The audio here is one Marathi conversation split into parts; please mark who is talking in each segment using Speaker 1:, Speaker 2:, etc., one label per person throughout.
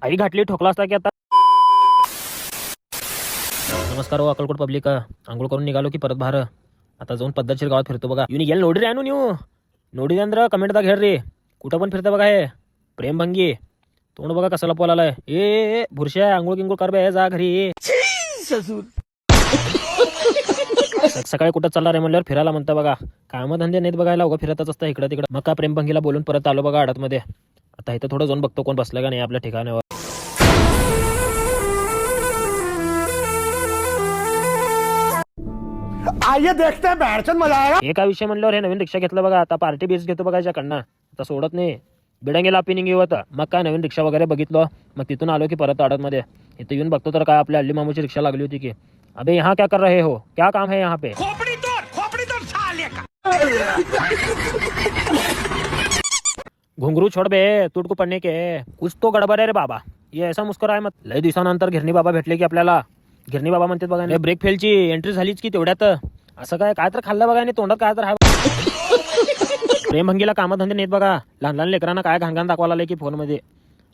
Speaker 1: आई घातली ठोकला असता की आता. नमस्कार हो अक्कलकोट पब्लिक. आंघोळ करून निघालो की परत बाहेर. आता जाऊन पद्धतशीर गावात फिरतो बघा. युनी गेल नोडी रे आणून येऊ नोडी अंद्र कमेंट दा घेर रे. कुठं पण फिरतं बघा हे प्रेमभंगी. तोंड बघा कसाला पोलालाय. ए भुरश्या आंघोळ किंगोळ कर बे जा घरी. सकाळी कुठं चालणार आहे म्हणल्यावर फिरायला म्हणता बघा. कामधंदे नाहीत बघायला उगा फिरतच असतं इकडं तिकडं. मग का प्रेमभंगीला बोलून परत आलो बघा आडत मध्ये. आता इथं थोडं जाऊन बघतो कोण बसलं का नाही आपल्या ठिकाणावर.
Speaker 2: आइए देखते हैं बैठचंद मजा आएगा.
Speaker 1: हे काय विषय म्हणल्यावर हे नवीन रिक्षा घेतलं बघा. आता पार्टी बीस घेतो बघा याच्याकडनं. आता सोडत नाही. बिडंगेला पिनिंग येऊ आता. मग काय नवीन रिक्षा वगैरे बघितलं. मग तिथून आलो की परत आडत मध्ये. इथं येऊन बघतो तर काय आपल्या अल्ली मामूची रिक्षा लागली होती की. अबे यहाँ क्या कर रहे हो, क्या काम है यहाँ पे. घुंगरू छोड़ बे तुट को पडणे के. कुछ तो गडबड आहे रे बाबा. ये ऐसा मुस्कुराय मत. लय दिवसानंतर गिरणी बाबा भेटले की आपल्याला. गिरणी बाबा म्हणतात बघा ब्रेक फेलची एंट्री झालीच की तेवढ्यात. असं काय तर खाल्लं बघा आणि तोंडात काय तर प्रेमभंगीला कामधंदे नाहीत बघा. लहान लहान लेकरांना काय घाणघाण दाखवायला आलंय की फोन मध्ये.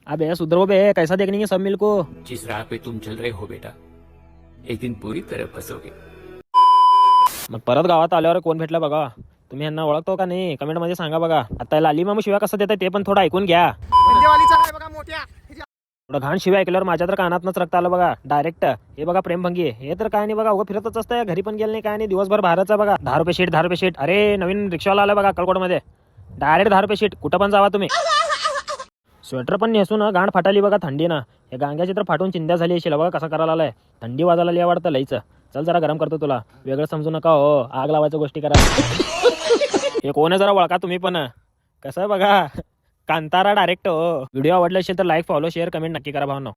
Speaker 1: अबे सुधरो बे कैसा देखने के सब मिल को.
Speaker 3: जिस राह पे तुम चल रहे हो बेटा एक दिन पूरी तरह फंसोगे.
Speaker 1: मग परत गावात आल्यावर कोण भेटलं बघा. तुम्ही यांना ओळखतो का नाही कमेंट मध्ये सांगा बघा. आता लाली मामू शिवाय कसं देतात ते पण थोडं ऐकून घ्या. थोडं घाण शिवाय ऐकल्यावर माझ्या तर कानातनच रक्त आलं बघा डायरेक्ट. हे बघा प्रेमभंगी हे तर काय नाही बघा उगा फिरतच असतं. घरी पण गेलं नाही काय नाही दिवसभर बाहेरचा बघा. 10 रुपये शीट 10 रुपये शीट. अरे नवीन रिक्षावाला आला बघा अक्कलकोट मध्ये. डायरेक्ट 10 रुपये शीट. कुठं पण जावा तुम्ही. स्वेटर पण नेसून गांड फाटाली बघा थंडी ना. हे गांग्याची तर फाटून चिंध्या झाली असेल बघा कसा करायला आलाय. थंडी वाजायला लिया वाटतं लईच. चल जरा गरम करतो तुला. वेगळं समजू नका हो. आग लावायच्या गोष्टी करा. हे कोण आहे जरा ओळखा तुम्ही पण. कसं बघा कांतारा डायरेक्ट हो. व्हिडिओ आवडला असेल तर लाईक फॉलो शेअर कमेंट नक्की करा भावना.